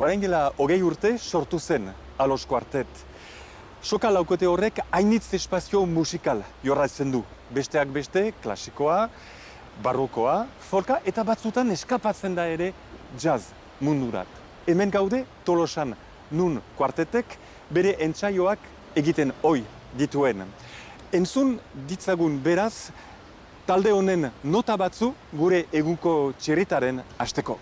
Orain gela 20 urte sortu zen Alos Quartet. Soka laukote horrek hainitz espazio musikal jorratzen du. Besteak beste, klasikoa, barrokoa, folka eta batzutan eskapatzen da ere jazz mundurat. Hemen gaude Tolosan, nun kuartetek bere entsaioak egiten ohi dituen. Entzun ditzagun beraz, talde honen nota batzu gure egunko txirritaren hasteko.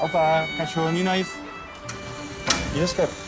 Opa, kaixo, ni naiz. Mila esker.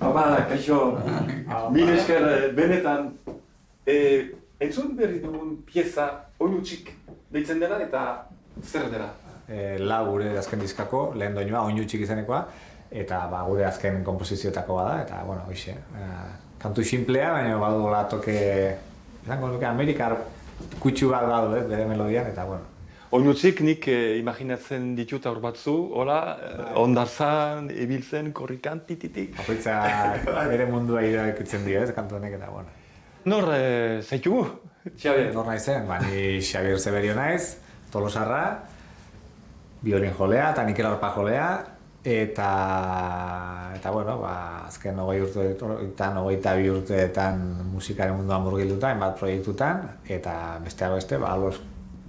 Opa, kaixo, mila esker benetan. Entzun berri dugun pieza oinutsik deitzen dela eta zer dela? Lau gure azken diskako, lehen doinua, oinutsik izanekoa, eta gure azken komposizioetakoa da, eta, bueno, hoxe. Kantu simplea, baina baduela toke, izango nuke Amerikar kutsu bat badu, bere melodian, eta, bueno. Oinutsik nik imaginatzen ditut aur batzu, hola, ondarzan, ibiltzen, korrikan, tititik. Bakoitzak bere mundua ikutzen dio, kantu honek, eta, bueno. Nor zaitugu, Xabier? Nor naizen, ni Xabier Zeberio naiz, tolosarra, biolin jolea eta nikel arpa jolea, eta bueno, azken 22 urteetan musikaren munduan murgilduta, hainbat proiektutan, eta besteak beste, Alos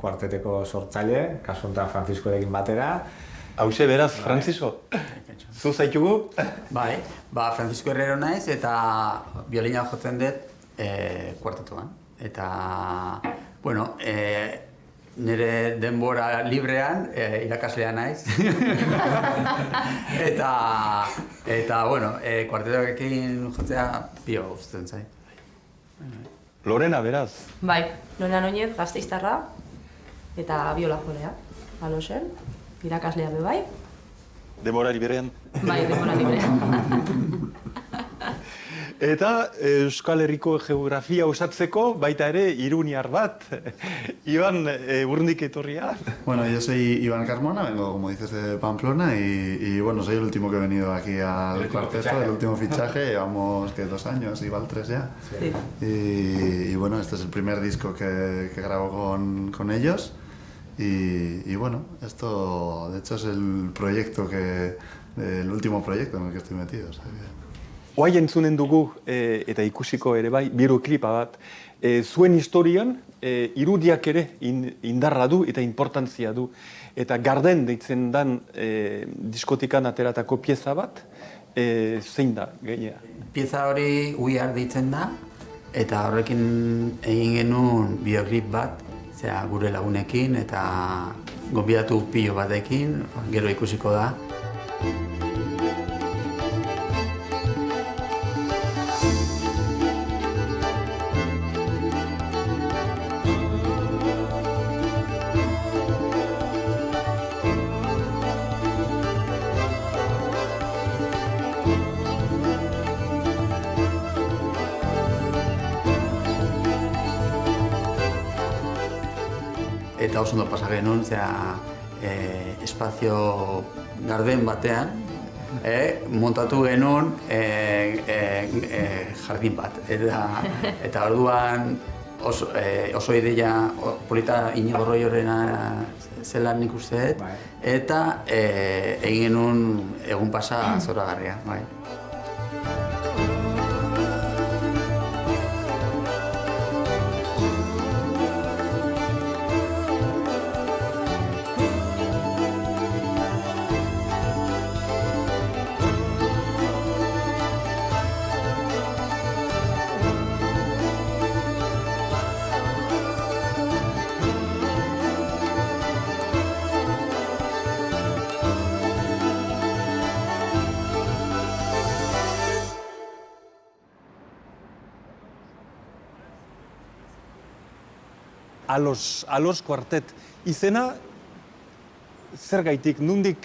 Kuarteteko sortzaile, kasu honetan Franciscorekin batera. Hauxe beraz, Francisco, zu zaitugu? Bai, Francisco Herrero naiz eta biolina jotzen dut kuartetuan. Eta, bueno, nire denbora librean irakaslea naiz. eta, bueno, kuartetoekin jotzea pio gustatzen zait. Lorena, beraz. Bai, Lorena Noñez, Gasteiztarra eta biola jolea. Alosen, irakaslea be bai. Denbora librean. Bai, denbora librean. Eta Euskal Herriko geografia osatzeko baita ere iruniar bat. Iban, urnik etorria. Bueno, yo soy Iván Carmona, vengo, como dices, de Pamplona y bueno, soy el último que he venido aquí al cuarteto, el último fichaje, llevamos que 2 años, igual 3 ya. Sí. Y bueno, este es el primer disco que grabo con ellos y bueno, esto de hecho es el último proyecto en el que estoy metido. O sea que... Oai entzunen dugu, eta ikusiko ere bai, biroklipa bat, zuen historian, irudiak ere indarra du eta importantzia du. Eta Garden deitzen dan diskotikan ateratako pieza bat, zein da, gainera? Pieza hori We Are deitzen da, eta horrekin egin genuen bideoklip bat, zera gure lagunekin eta gonbidatu pilo batekin, gero ikusiko da. Eta oso ondo pasa genuen, espazio garden batean, montatu genuen jardin bat. Eta orduan oso ideia polita Inigo Royorena zela nik uste dut, eta egin genuen egun pasa zoragarria. Bai. Alos Quartet izena, zergaitik, nundik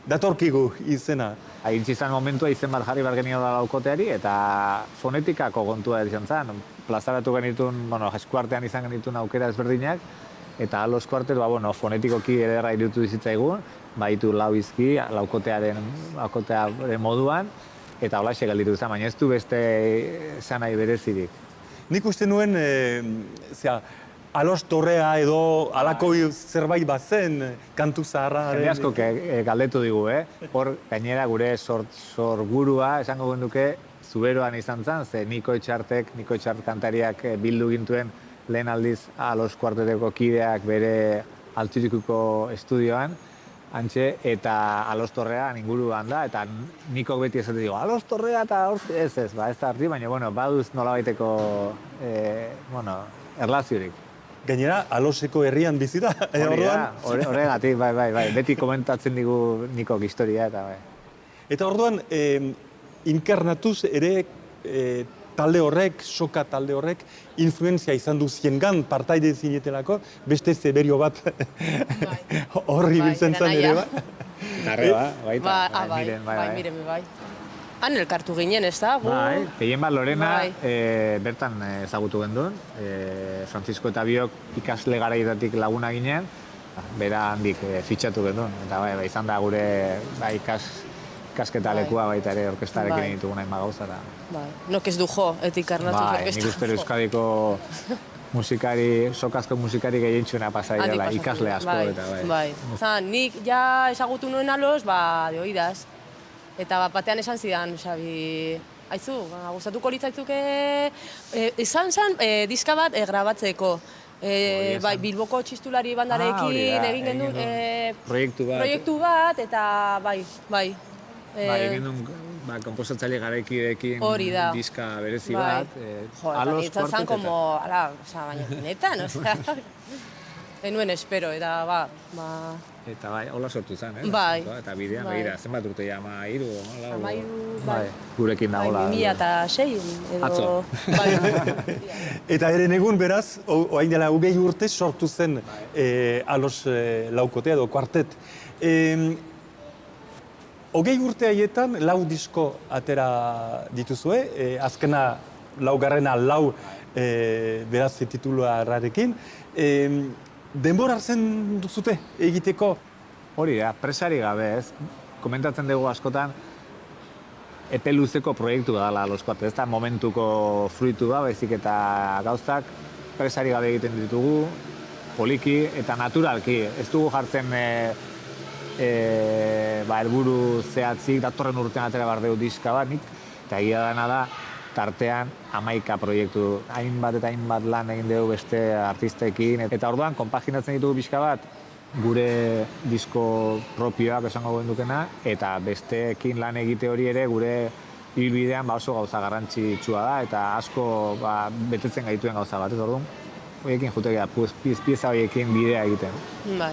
datorkigu izena? Iritsi izan momentua izen bat jarri behar genio da laukoteari eta fonetikako kontua izan zen. Plazaratu genituen, eskuartean izan genituen aukera ezberdinak, eta Alos Quartet, fonetikoki ederra iruditu zitzaigun, baditu lau izki, laukotearen moduan, eta holaxe galditu zen, baina ez du beste zanai berezirik. Nik uste nuen, Alos Torrea edo alako zerbait bazen kantu zaharra. Jende asko galdetu digu, Hor gainera gure sorgurua esango genduke Zuberoan izan zen, ze Niko Etxart kantariak bildu gintuen lehen aldiz Alos Quarteteko kideak bere Altzirikuko estudioan, antxe, eta Alos Torrea inguruan da, eta Nikok beti esate digo, Alos Torrea eta ez da harti, baina, baduz nolabaiteko, erlaziorik. Gainera, Aloseko herrian bizi da. Horregatik, bai, beti komentatzen digu Nikok historia eta bai. Eta orduan, inkarnatuz ere talde horrek, soka talde horrek, influenzia izan du ziengan partaide zinetelako, beste zeberio bat horri biltzen zen ere, ba? Gitarra, baita, miren, bai. Han elkartu ginen, ez da? Bai, gehien bat Lorena bertan ezagutu genduen. Francisco eta biok ikasle garaietatik laguna ginen, bera handik fitxatu genduen. Eta bai, izan da gure ikasketa lekua baita ere orkestarekin egitugu nahi magauza. Bai, nok ez du jo, etikarnatu orkesta. Nik uste Euskadiko musikari, sokazko musikari gehientxuna pasai dela, ikasle asko eta bai. Nik ja ezagutu nuen Alos, de oidaz. Eta batean esan zidan, Xabi, aizu, gustatuko litzaizuke, izan zen diska bat grabatzeko. Bilboko txistulari bandarekin egin genuen proiektu bat, eta bai. Egin duen komposatzaile garaikidekin diska berezi bat. Alos Quartet eta... baina netan, genuen espero, eta Eta bai, hola sortu zen, Bai. Eta bidean, begira, zenbat urte ja, 13, 13, bai. Gurekin da, hola. 2006 edo... Atzo. Eta eren egun beraz, orain dela 20 urte sortu zen Alos laukotea edo Quartet. Hogei urte haietan 4 disko atera dituzue, azkena laugarrena beraz tituluarekin. Denbora hartzen duzute egiteko? Hori da, presari gabe ez. Komentatzen dugu askotan, epe luzeko proiektu dela Los Cuartetos. Ez da momentuko fruitu da, baizik eta gauzak presari gabe egiten ditugu, poliki eta naturalki. Ez dugu jartzen helburu zehatzik, datorren urtean atera behar dugu diska bat, eta egia dena da, tartean 11 proiektu, hainbat eta hainbat lan egin dugu beste artistekin, eta orduan konpaginatzen ditugu pixka bat, gure disko propioak esango gendukena, eta besteekin lan egite hori ere gure ibilbidean oso gauza garrantzitsua da, eta asko betetzen gaituen gauza bat, ez orduan, horiekin jutekea, pieza horiekin bidea egiten. Bai.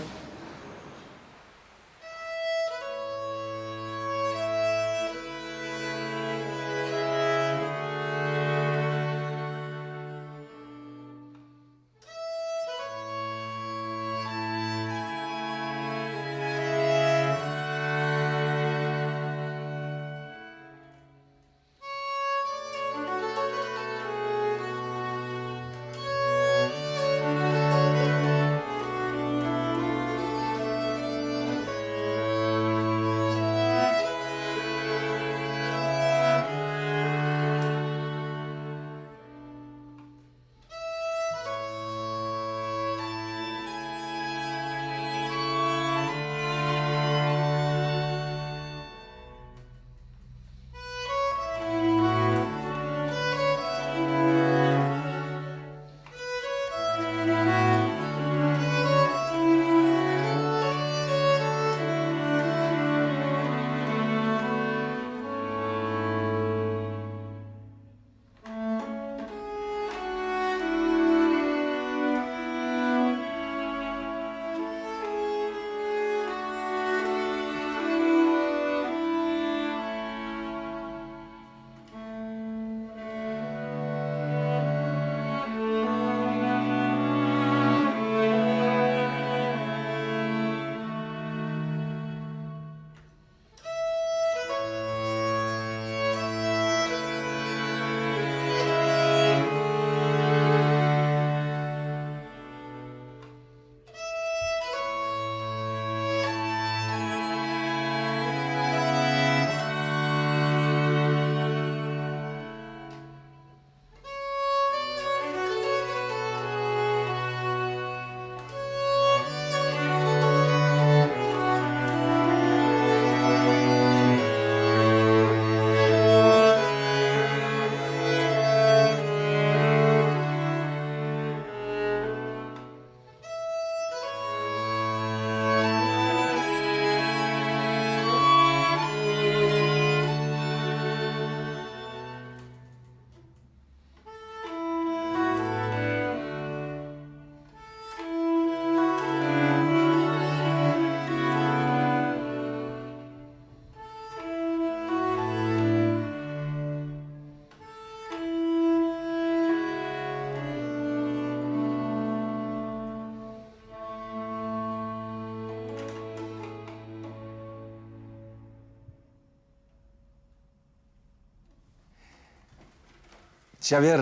Xabier,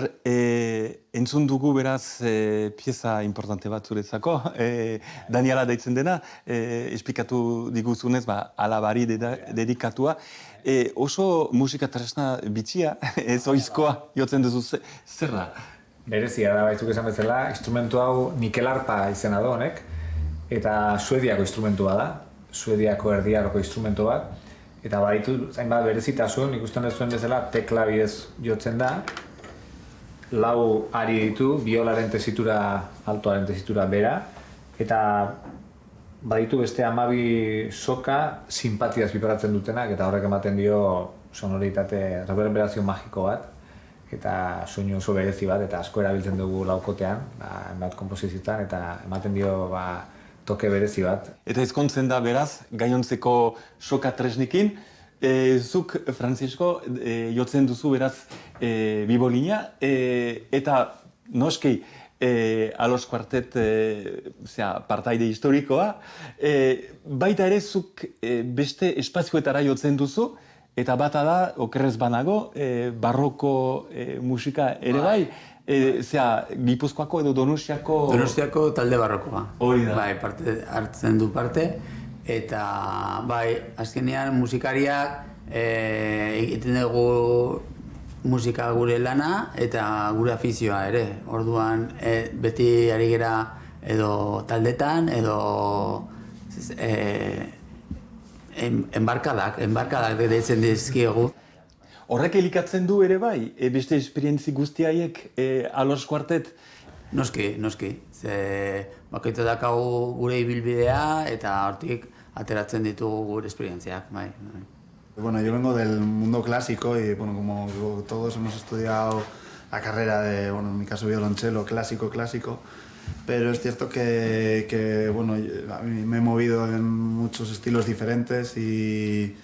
entzun dugu beraz pieza importante bat zuretzako, Daniela deitzen dena, esplikatu diguzunez, alabari dedikatua. Oso musika tresna bitxia, ez oizkoa jotzen duzu, zer da? Berezia da, baitzuk esan bezala, instrumentu hau nikelarpa izena da honek, eta Suediako instrumentua da, Suediako erdiaroko instrumentu bat, eta baditu zainbat berezitasun, ikusten duzuen bezala, tekla bidez jotzen da, 4 ari ditu, biolaren tesitura, altoaren tesitura bera, eta baditu beste 12 soka simpatiaz biparatzen dutenak, eta horrek ematen dio sonoritate, reverberazio magiko bat, eta soinu oso berezi bat, eta asko erabiltzen dugu laukotean, hainbat konposizioetan, eta ematen dio toke berezi bat. Eta ezkontzen da beraz, gainontzeko soka tresnikin, zuk, Francisco, jotzen duzu beraz bibolina, eta noski Alos Quartet partaide historikoa. Baita ere zuk beste espazioetara jotzen duzu, eta bata da, okerrez banago, barroko musika ere bai, Gipuzkoako edo Donostiako... Donostiako talde barrokoa. Hori da. Bai, hartzen du parte, eta bai, azkenean musikariak egiten dugu musika gure lana eta gure afizioa ere. Orduan, beti ari gera edo taldetan, edo enbarkadak deitzen dizkiegu. Horrek elikatzen du ere bai, beste esperientzi guztiaiek Alos Quartet? Noski. Bakoitza dakagu gure ibilbidea eta hortik ateratzen ditugu gure esperientziak, bai. Bueno, yo vengo del mundo clásico y, bueno, como todos hemos estudiado la carrera de, bueno, en mi caso violonchelo, clásico, pero es cierto que bueno, a mí me he movido en muchos estilos diferentes y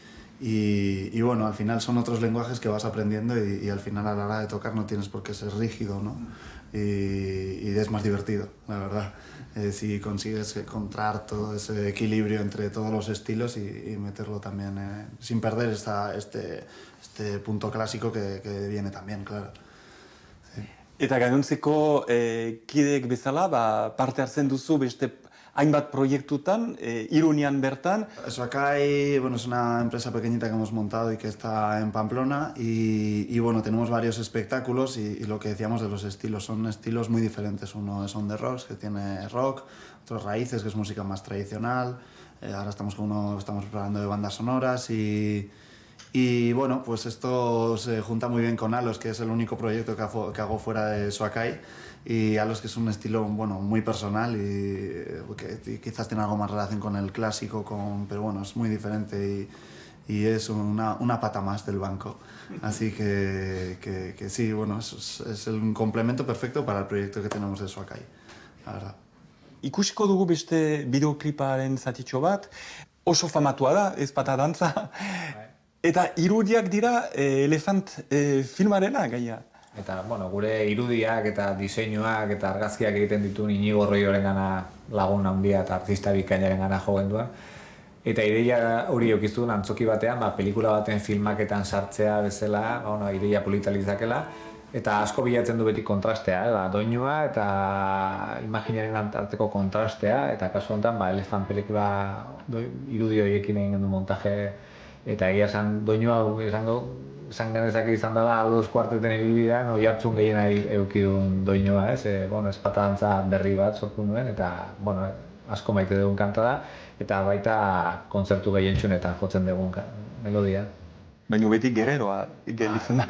bueno, al final son otros lenguajes que vas aprendiendo y al final a la hora de tocar no tienes por qué ser rígido, ¿no? Y es más divertido, la verdad. Si consigues encontrar todo ese equilibrio entre todos los estilos y meterlo también sin perder este punto clásico que viene también, claro. Sí. Eta gainontzeko kideek bezala, parte hartzen duzu beste hainbat proiektutan, Irunian bertan. Soakai, bueno, es una empresa pequeñita que hemos montado y que está en Pamplona y bueno, tenemos varios espectáculos y lo que decíamos de los estilos, son estilos muy diferentes. Uno es On The Rocks, que tiene rock, otro Raíces, que es música más tradicional, ahora estamos preparando de bandas sonoras y bueno, pues esto se junta muy bien con Alos, que es el único proyecto que hago fuera de Soakai, y Alos, que es un estilo, bueno, muy personal y que quizás tiene algo más relación con el clásico, pero bueno, es muy diferente y es una pata más del banco. Así que sí, bueno, es un complemento perfecto para el proyecto que tenemos de Soakai, la verdad. Ikusiko dugu beste bideokliparen zatitxo bat, oso famatua da, ez bata dantza, eta irudiak dira Elefant filmarena gaia. Eta, bueno, gure irudiak eta diseinuak eta argazkiak egiten dituen Inigo Royorengana lagun handia eta artista bikainarengana jo genduan. Eta ideia hori eukiztun antzoki batean, pelikula baten filmaketan sartzea bezala, ideia polita litzakela. Eta asko bilatzen du beti kontrastea, doinua eta imaginaren arteko kontrastea. Eta kasu honetan, Elefant pelikula irudi horiekin egin gendu montaje. Eta egia esan doinua esan genezake izan dela Alos Quarteten ibilbidean oihartzun gehiena eukidun doinua, ez? Ez patadantza berri bat sortu nuen, eta asko maite dugun kanta da, eta baita kontzertu gehientsunetan jotzen dugun melodia. Baina beti gereroa gelditzen da.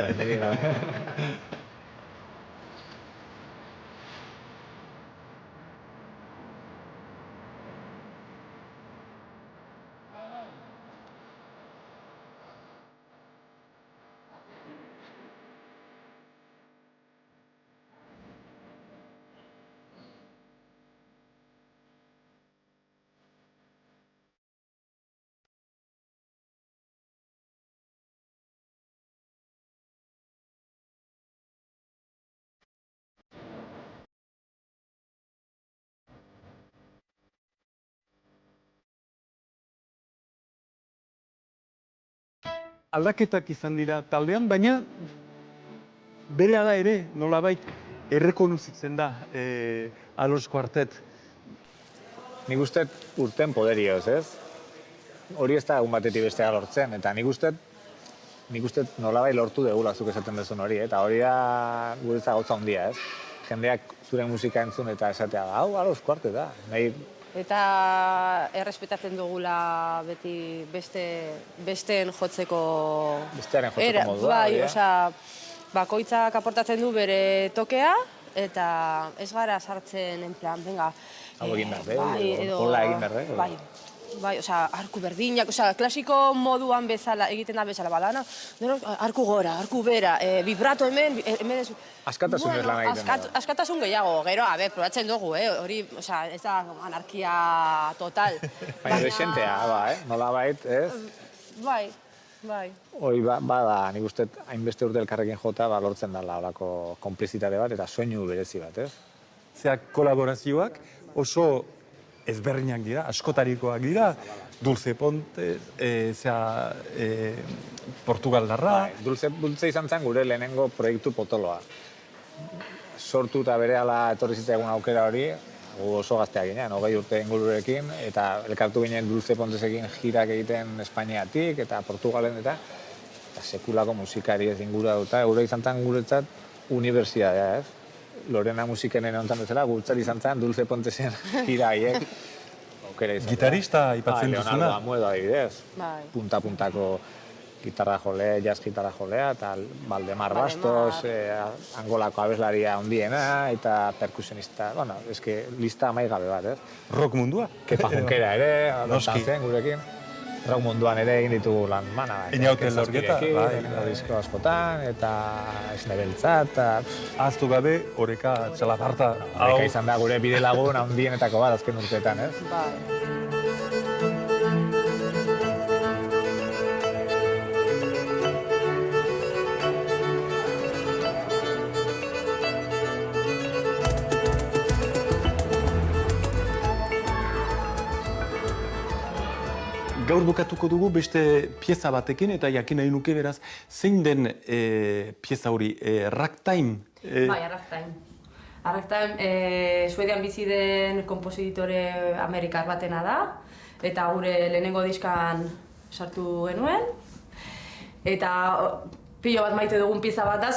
Aldaketak izan dira taldean, baina berehala ere, nolabait, errekonozitzen da Alos Quartet. Nik uste urten poderioz, ez? Hori ez da egun batetik bestea lortzen, eta nik uste nolabait lortu degula zuk esaten duzun hori, eta hori da guretza gauza handia, ez? Jendeak zure musika entzun eta esatea da, hau Alos Quartet da. Eta errespetatzen dugula beti besteen jotzeko... Bestearen jotzeko modua. Bai, bakoitzak aportatzen du bere tokea, eta ez gara sartzen, en plan, venga... Hau egin behar, hola egin behar, Bai, arku berdinak, klasiko moduan bezala, egiten da bezala, badana, arku gora, arku bera, vibrato hemen ez... Askatasun ez lan egiten da. Askatasun gehiago, gero, probatzen dugu, hori, ez da anarkia total. Baina desentea, nolabait, ez? Bai. Hori, bada, nik uste hainbeste urte elkarrekin jota lortzen dela horako konplizitate bat eta soinu berezi bat, ez? kolaborazioak oso ezberdinak dira, askotarikoak dira, Dulce Ponte, Portugaldarra. Dulce izan zen gure lehenengo proiektu potoloa. Sortu eta berehala etorri zitzaegun aukera hori, oso gazteak ginen, 20 urte ingururekin, eta elkartu ginen Dulce Pontesekin jirak egiten Espainiatik eta Portugalen eta sekulako musikari ez inguratuta, gure izan zen guretzat unibertsitatea, ez? Lorena musikenen hontan bezala, guretzat izan zen Dulce Pontesen jira haiek. Gitarista aipatzen duzuna. Leonardo Amuedo adibidez, Bai. punta-puntako gitarra jolea, jazz gitarra jolea, eta Valdemar Bastos, Angolako abeslaria handiena, eta perkusionista, bueno, eske lista amaigabe bat, ez? Rock mundua. Kepa Junkera ere, Noski. zen gurekin. Rock munduan ere egin ditugu lan mana. Einauten Lorgeta, bai. Disko askotan, eta Esne Beltza, eta... Ahaztu gabe, Oreka Txalaparta. Horeka izan da gure bide lagun handienetako bat azken urteetan, ez? Bai. Gaur bukatuko dugu beste pieza batekin, eta jakin nahi nuke beraz, zein den pieza hori, Ragtime? Bai, Ragtime. Ragtime, Suedian bizi den konpositore amerikar batena da, eta gure lehenengo diskan sartu genuen. Eta pilo bat maite dugun pieza bat da,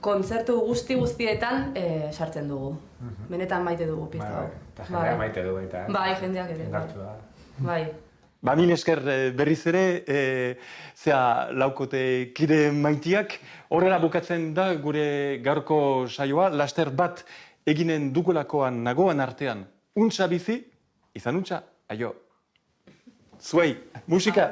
kontzertu guztietan sartzen dugu. Benetan maite dugu pieza hau. Eta jendeak maite du baita, Bai, jendeak ere. indartsu da. Bai. Ba, mil esker berriz ere, laukote kide maitiak, horrela bukatzen da gure gaurko saioa, laster bat eginen dugulakoan nagoan artean. Untsa bizi, izan untsa, aio. Zuei, musika!